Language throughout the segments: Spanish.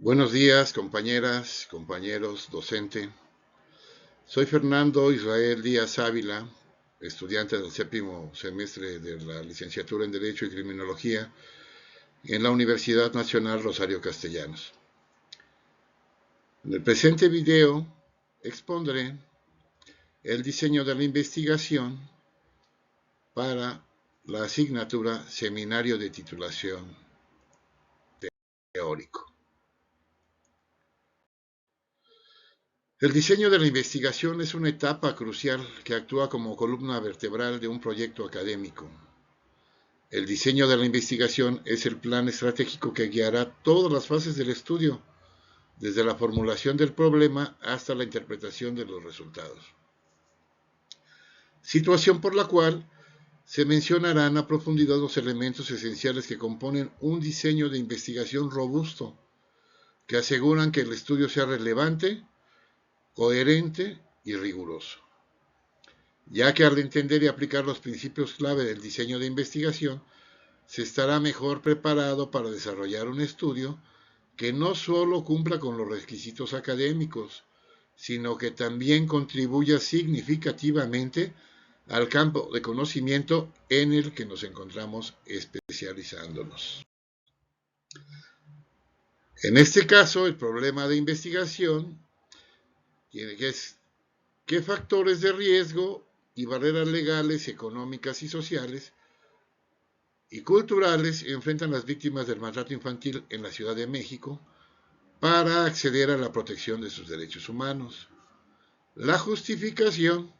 Buenos días, compañeras, compañeros, docente. Soy Fernando Israel Díaz Ávila, estudiante del séptimo semestre de la licenciatura en Derecho y Criminología en la Universidad Nacional Rosario Castellanos. En el presente video expondré el diseño de la investigación para la asignatura Seminario de Titulación Teórico. El diseño de la investigación es una etapa crucial que actúa como columna vertebral de un proyecto académico. El diseño de la investigación es el plan estratégico que guiará todas las fases del estudio, desde la formulación del problema hasta la interpretación de los resultados. Situación por la cual se mencionarán a profundidad los elementos esenciales que componen un diseño de investigación robusto, que aseguran que el estudio sea relevante, coherente y riguroso, ya que al entender y aplicar los principios clave del diseño de investigación, se estará mejor preparado para desarrollar un estudio que no solo cumpla con los requisitos académicos, sino que también contribuya significativamente al campo de conocimiento en el que nos encontramos especializándonos. En este caso, el problema de investigación tiene que es qué factores de riesgo y barreras legales, económicas y sociales y culturales enfrentan las víctimas del maltrato infantil en la Ciudad de México para acceder a la protección de sus derechos humanos. La justificación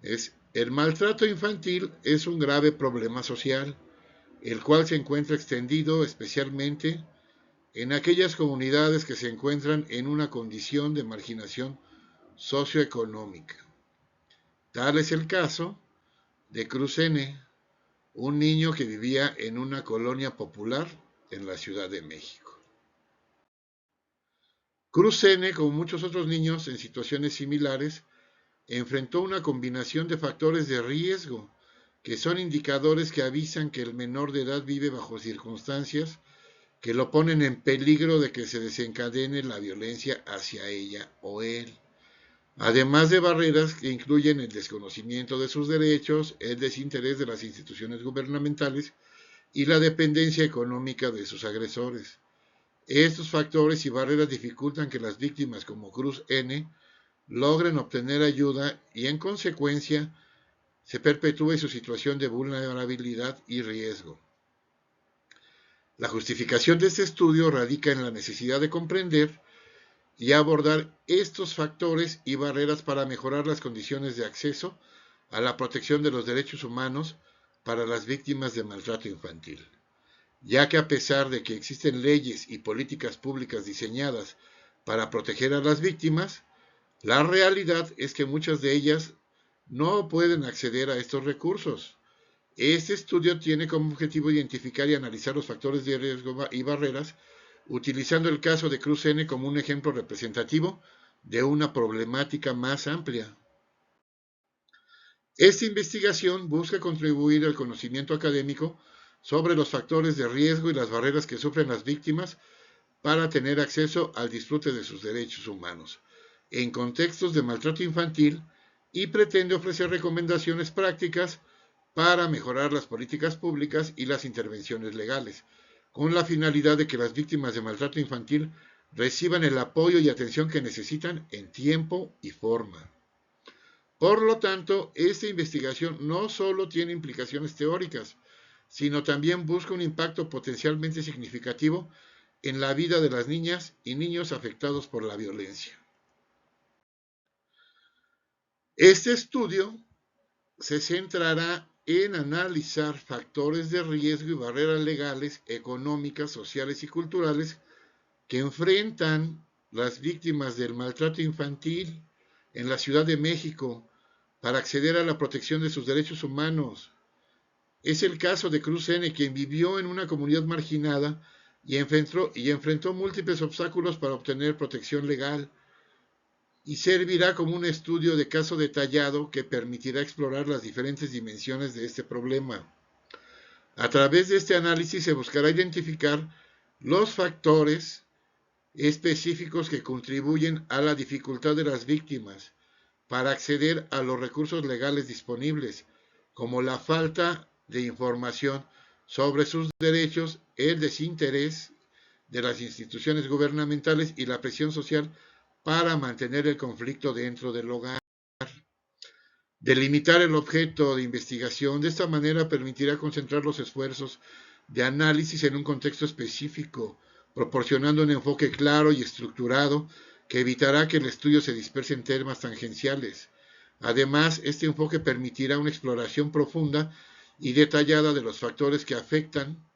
es: el maltrato infantil es un grave problema social, el cual se encuentra extendido especialmente en aquellas comunidades que se encuentran en una condición de marginación socioeconómica. Tal es el caso de Cruz N., un niño que vivía en una colonia popular en la Ciudad de México. Cruz N., como muchos otros niños en situaciones similares, enfrentó una combinación de factores de riesgo, que son indicadores que avisan que el menor de edad vive bajo circunstancias que lo ponen en peligro de que se desencadene la violencia hacia ella o él, además de barreras que incluyen el desconocimiento de sus derechos, el desinterés de las instituciones gubernamentales y la dependencia económica de sus agresores. Estos factores y barreras dificultan que las víctimas como Cruz N. logren obtener ayuda y, en consecuencia, se perpetúe su situación de vulnerabilidad y riesgo. La justificación de este estudio radica en la necesidad de comprender y abordar estos factores y barreras para mejorar las condiciones de acceso a la protección de los derechos humanos para las víctimas de maltrato infantil, ya que a pesar de que existen leyes y políticas públicas diseñadas para proteger a las víctimas, la realidad es que muchas de ellas no pueden acceder a estos recursos. Este estudio tiene como objetivo identificar y analizar los factores de riesgo y barreras, utilizando el caso de Cruz N como un ejemplo representativo de una problemática más amplia. Esta investigación busca contribuir al conocimiento académico sobre los factores de riesgo y las barreras que sufren las víctimas para tener acceso al disfrute de sus derechos humanos en contextos de maltrato infantil y pretende ofrecer recomendaciones prácticas para mejorar las políticas públicas y las intervenciones legales, con la finalidad de que las víctimas de maltrato infantil reciban el apoyo y atención que necesitan en tiempo y forma. Por lo tanto, esta investigación no solo tiene implicaciones teóricas, sino también busca un impacto potencialmente significativo en la vida de las niñas y niños afectados por la violencia. Este estudio se centrará en analizar factores de riesgo y barreras legales, económicas, sociales y culturales que enfrentan las víctimas del maltrato infantil en la Ciudad de México para acceder a la protección de sus derechos humanos. Es el caso de Cruz N., quien vivió en una comunidad marginada y enfrentó múltiples obstáculos para obtener protección legal, y servirá como un estudio de caso detallado que permitirá explorar las diferentes dimensiones de este problema. A través de este análisis se buscará identificar los factores específicos que contribuyen a la dificultad de las víctimas para acceder a los recursos legales disponibles, como la falta de información sobre sus derechos, el desinterés de las instituciones gubernamentales y la presión social para mantener el conflicto dentro del hogar. Delimitar el objeto de investigación de esta manera permitirá concentrar los esfuerzos de análisis en un contexto específico, proporcionando un enfoque claro y estructurado que evitará que el estudio se disperse en temas tangenciales. Además, este enfoque permitirá una exploración profunda y detallada de los factores que afectan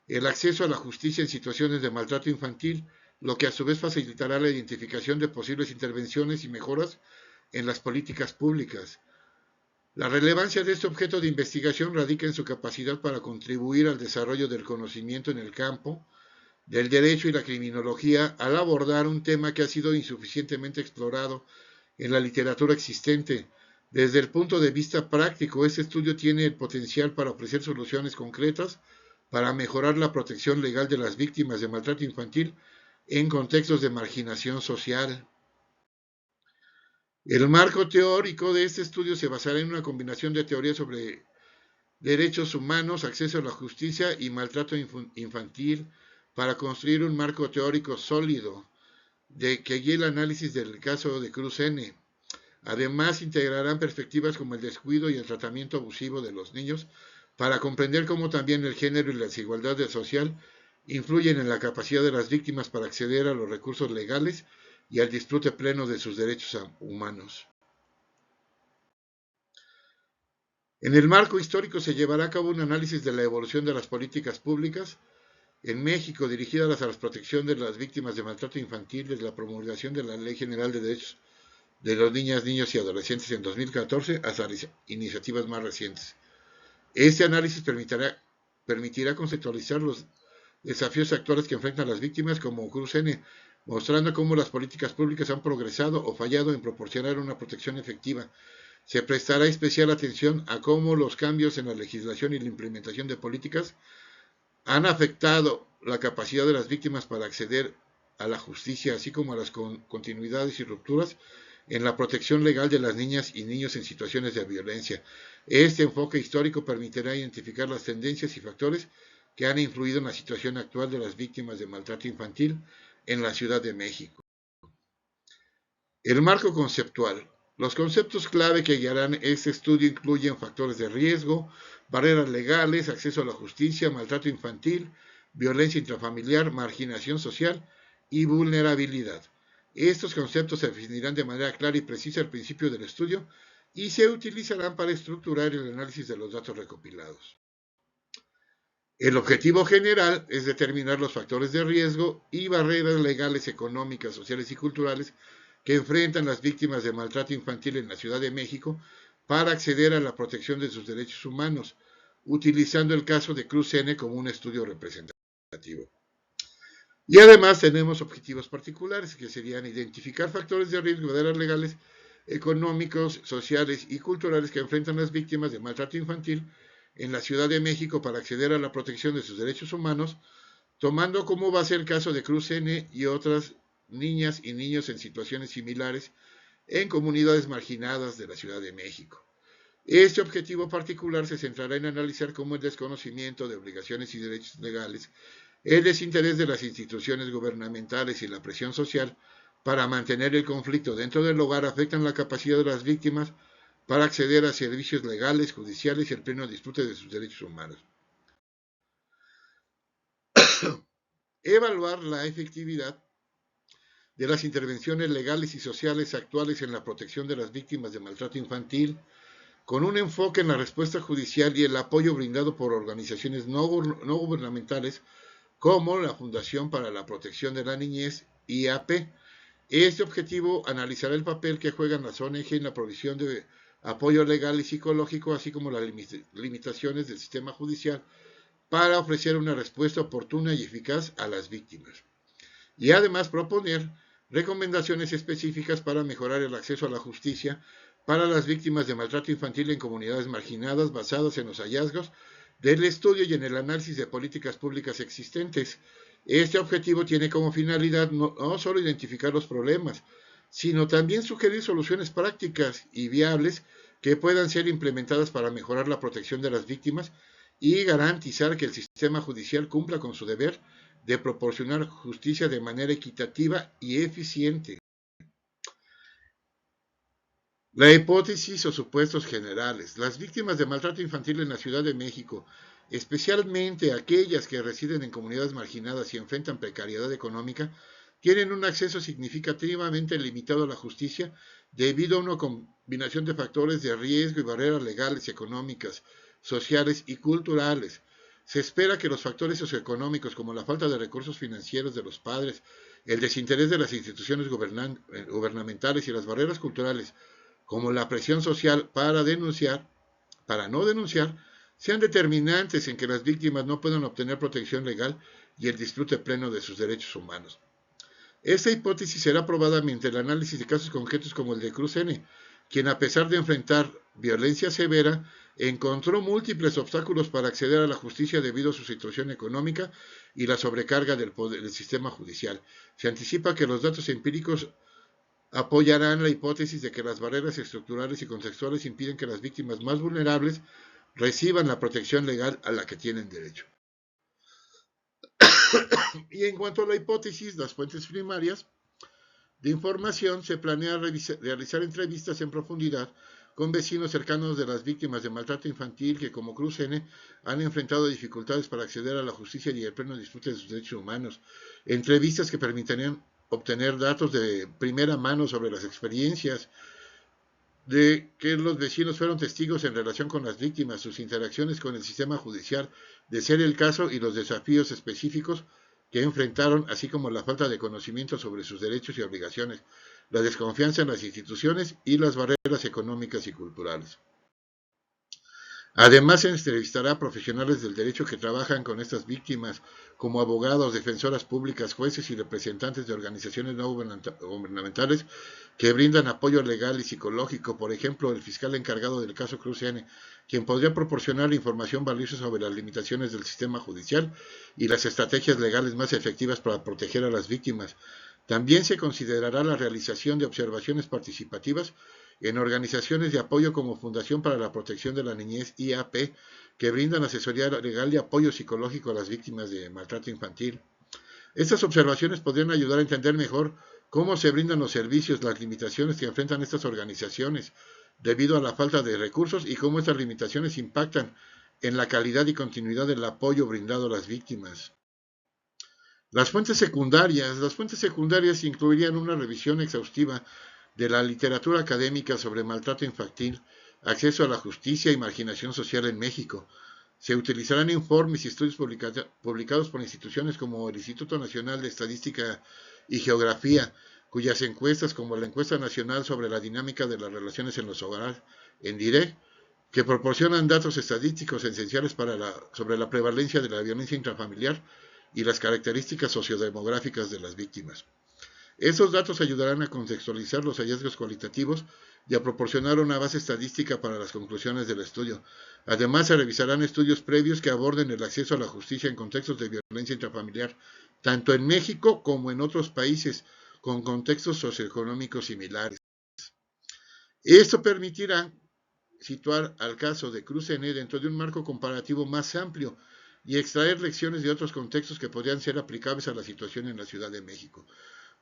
el acceso a la justicia en situaciones de maltrato infantil, lo que a su vez facilitará la identificación de posibles intervenciones y mejoras en las políticas públicas. La relevancia de este objeto de investigación radica en su capacidad para contribuir al desarrollo del conocimiento en el campo del derecho y la criminología al abordar un tema que ha sido insuficientemente explorado en la literatura existente. Desde el punto de vista práctico, este estudio tiene el potencial para ofrecer soluciones concretas para mejorar la protección legal de las víctimas de maltrato infantil en contextos de marginación social. El marco teórico de este estudio se basará en una combinación de teorías sobre derechos humanos, acceso a la justicia y maltrato infantil para construir un marco teórico sólido que guíe el análisis del caso de Cruz N. Además, integrarán perspectivas como el descuido y el tratamiento abusivo de los niños para comprender cómo también el género y la desigualdad social influyen en la capacidad de las víctimas para acceder a los recursos legales y al disfrute pleno de sus derechos humanos. En el marco histórico se llevará a cabo un análisis de la evolución de las políticas públicas en México dirigidas a la protección de las víctimas de maltrato infantil desde la promulgación de la Ley General de Derechos de las Niñas, Niños y Adolescentes en 2014 hasta iniciativas más recientes. Este análisis permitirá conceptualizar los desafíos actuales que enfrentan las víctimas como Cruz N, mostrando cómo las políticas públicas han progresado o fallado en proporcionar una protección efectiva. Se prestará especial atención a cómo los cambios en la legislación y la implementación de políticas han afectado la capacidad de las víctimas para acceder a la justicia, así como a las continuidades y rupturas en la protección legal de las niñas y niños en situaciones de violencia. Este enfoque histórico permitirá identificar las tendencias y factores que han influido en la situación actual de las víctimas de maltrato infantil en la Ciudad de México. El marco conceptual. Los conceptos clave que guiarán este estudio incluyen factores de riesgo, barreras legales, acceso a la justicia, maltrato infantil, violencia intrafamiliar, marginación social y vulnerabilidad. Estos conceptos se definirán de manera clara y precisa al principio del estudio y se utilizarán para estructurar el análisis de los datos recopilados. El objetivo general es determinar los factores de riesgo y barreras legales, económicas, sociales y culturales que enfrentan las víctimas de maltrato infantil en la Ciudad de México para acceder a la protección de sus derechos humanos, utilizando el caso de Cruz N como un estudio representativo. Y además tenemos objetivos particulares que serían identificar factores de riesgo, barreras legales, económicos, sociales y culturales que enfrentan las víctimas de maltrato infantil en la Ciudad de México para acceder a la protección de sus derechos humanos, tomando como base el caso de Cruz N y otras niñas y niños en situaciones similares en comunidades marginadas de la Ciudad de México. Este objetivo particular se centrará en analizar cómo el desconocimiento de obligaciones y derechos legales, el desinterés de las instituciones gubernamentales y la presión social para mantener el conflicto dentro del hogar afectan la capacidad de las víctimas para acceder a servicios legales, judiciales y el pleno disfrute de sus derechos humanos. Evaluar la efectividad de las intervenciones legales y sociales actuales en la protección de las víctimas de maltrato infantil, con un enfoque en la respuesta judicial y el apoyo brindado por organizaciones no gubernamentales como la Fundación para la Protección de la Niñez, IAP. Este objetivo analizará el papel que juegan las ONG en la provisión de apoyo legal y psicológico, así como las limitaciones del sistema judicial para ofrecer una respuesta oportuna y eficaz a las víctimas. Y además proponer recomendaciones específicas para mejorar el acceso a la justicia para las víctimas de maltrato infantil en comunidades marginadas basadas en los hallazgos del estudio y en el análisis de políticas públicas existentes. Este objetivo tiene como finalidad no solo identificar los problemas, sino también sugerir soluciones prácticas y viables que puedan ser implementadas para mejorar la protección de las víctimas y garantizar que el sistema judicial cumpla con su deber de proporcionar justicia de manera equitativa y eficiente. La hipótesis o supuestos generales. Las víctimas de maltrato infantil en la Ciudad de México, especialmente aquellas que residen en comunidades marginadas y enfrentan precariedad económica, tienen un acceso significativamente limitado a la justicia debido a una combinación de factores de riesgo y barreras legales, económicas, sociales y culturales. Se espera que los factores socioeconómicos como la falta de recursos financieros de los padres, el desinterés de las instituciones gubernamentales y las barreras culturales como la presión social para no denunciar, sean determinantes en que las víctimas no puedan obtener protección legal y el disfrute pleno de sus derechos humanos. Esta hipótesis será probada mediante el análisis de casos concretos como el de Cruz N., quien a pesar de enfrentar violencia severa, encontró múltiples obstáculos para acceder a la justicia debido a su situación económica y la sobrecarga del sistema judicial. Se anticipa que los datos empíricos apoyarán la hipótesis de que las barreras estructurales y contextuales impiden que las víctimas más vulnerables reciban la protección legal a la que tienen derecho. Y en cuanto a la hipótesis, las fuentes primarias de información, se planea realizar entrevistas en profundidad con vecinos cercanos de las víctimas de maltrato infantil que, como Cruz N, han enfrentado dificultades para acceder a la justicia y el pleno disfrute de sus derechos humanos. Entrevistas que permitirían obtener datos de primera mano sobre las experiencias de que los vecinos fueron testigos en relación con las víctimas, sus interacciones con el sistema judicial, de ser el caso, y los desafíos específicos que enfrentaron, así como la falta de conocimiento sobre sus derechos y obligaciones, la desconfianza en las instituciones y las barreras económicas y culturales. Además, se entrevistará a profesionales del derecho que trabajan con estas víctimas, como abogados, defensoras públicas, jueces y representantes de organizaciones no gubernamentales que brindan apoyo legal y psicológico. Por ejemplo, el fiscal encargado del caso Cruz N., quien podría proporcionar información valiosa sobre las limitaciones del sistema judicial y las estrategias legales más efectivas para proteger a las víctimas. También se considerará la realización de observaciones participativas en organizaciones de apoyo como Fundación para la Protección de la Niñez (IAP), que brindan asesoría legal y apoyo psicológico a las víctimas de maltrato infantil. Estas observaciones podrían ayudar a entender mejor cómo se brindan los servicios, las limitaciones que enfrentan estas organizaciones debido a la falta de recursos y cómo estas limitaciones impactan en la calidad y continuidad del apoyo brindado a las víctimas. Las fuentes secundarias incluirían una revisión exhaustiva de la literatura académica sobre maltrato infantil, acceso a la justicia y marginación social en México. Se utilizarán informes y estudios publicados por instituciones como el Instituto Nacional de Estadística y Geografía, cuyas encuestas, como la Encuesta Nacional sobre la Dinámica de las Relaciones en los Hogares, en DIREC, que proporcionan datos estadísticos esenciales sobre la prevalencia de la violencia intrafamiliar y las características sociodemográficas de las víctimas. Estos datos ayudarán a contextualizar los hallazgos cualitativos y a proporcionar una base estadística para las conclusiones del estudio. Además, se revisarán estudios previos que aborden el acceso a la justicia en contextos de violencia intrafamiliar, tanto en México como en otros países con contextos socioeconómicos similares. Esto permitirá situar al caso de Cruz N dentro de un marco comparativo más amplio y extraer lecciones de otros contextos que podrían ser aplicables a la situación en la Ciudad de México.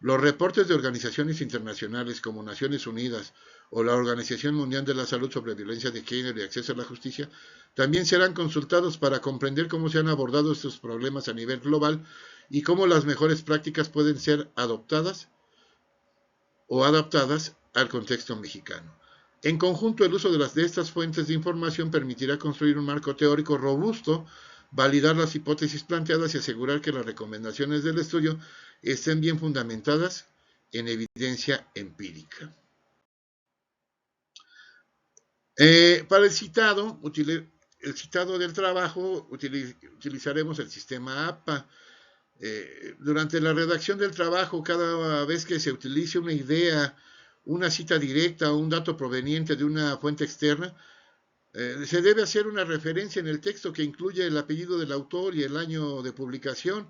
Los reportes de organizaciones internacionales como Naciones Unidas o la Organización Mundial de la Salud sobre violencia de género y acceso a la justicia también serán consultados para comprender cómo se han abordado estos problemas a nivel global y cómo las mejores prácticas pueden ser adoptadas o adaptadas al contexto mexicano. En conjunto, el uso de estas fuentes de información permitirá construir un marco teórico robusto, validar las hipótesis planteadas y asegurar que las recomendaciones del estudio estén bien fundamentadas en evidencia empírica. Para el citado del trabajo, utilizaremos el sistema APA. Durante la redacción del trabajo, cada vez que se utilice una idea, una cita directa o un dato proveniente de una fuente externa, se debe hacer una referencia en el texto que incluye el apellido del autor y el año de publicación,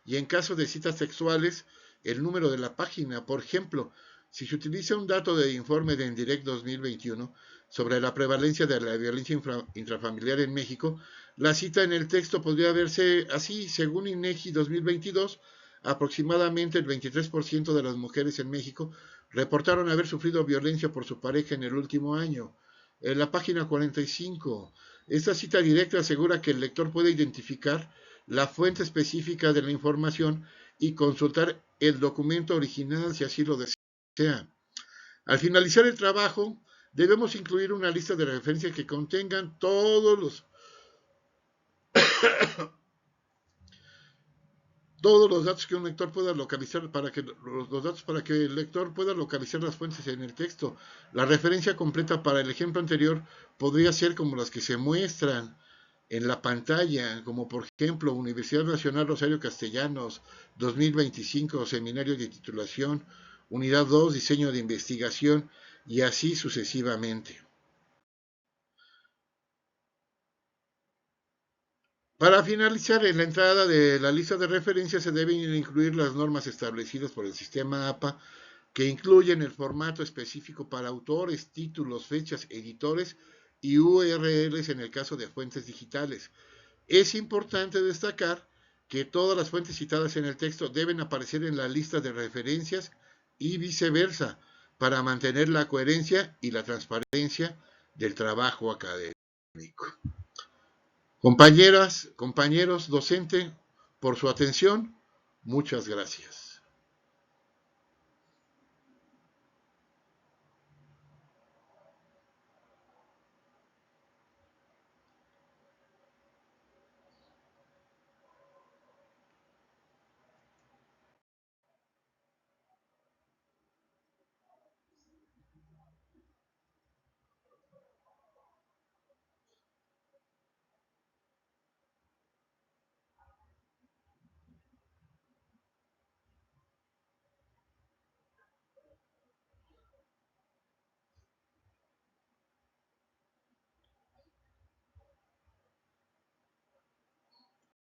y en caso de citas textuales, el número de la página. Por ejemplo, si se utiliza un dato del informe de ENDIRECT 2021 sobre la prevalencia de la violencia intrafamiliar en México, la cita en el texto podría verse así: según INEGI 2022, aproximadamente el 23% de las mujeres en México reportaron haber sufrido violencia por su pareja en el último año. En la página 45, esta cita directa asegura que el lector puede identificar la fuente específica de la información y consultar el documento original si así lo desea. Al finalizar el trabajo, debemos incluir una lista de referencias que contengan todos los datos que un lector pueda localizar para que el lector pueda localizar las fuentes en el texto. La referencia completa para el ejemplo anterior podría ser como las que se muestran en la pantalla, como por ejemplo Universidad Nacional Rosario Castellanos 2025, Seminario de Titulación, Unidad 2, Diseño de Investigación, y así sucesivamente. Para finalizar, en la entrada de la lista de referencias se deben incluir las normas establecidas por el sistema APA, que incluyen el formato específico para autores, títulos, fechas, editores y URLs en el caso de fuentes digitales. Es importante destacar que todas las fuentes citadas en el texto deben aparecer en la lista de referencias y viceversa, para mantener la coherencia y la transparencia del trabajo académico. Compañeras, compañeros, docente, por su atención, muchas gracias.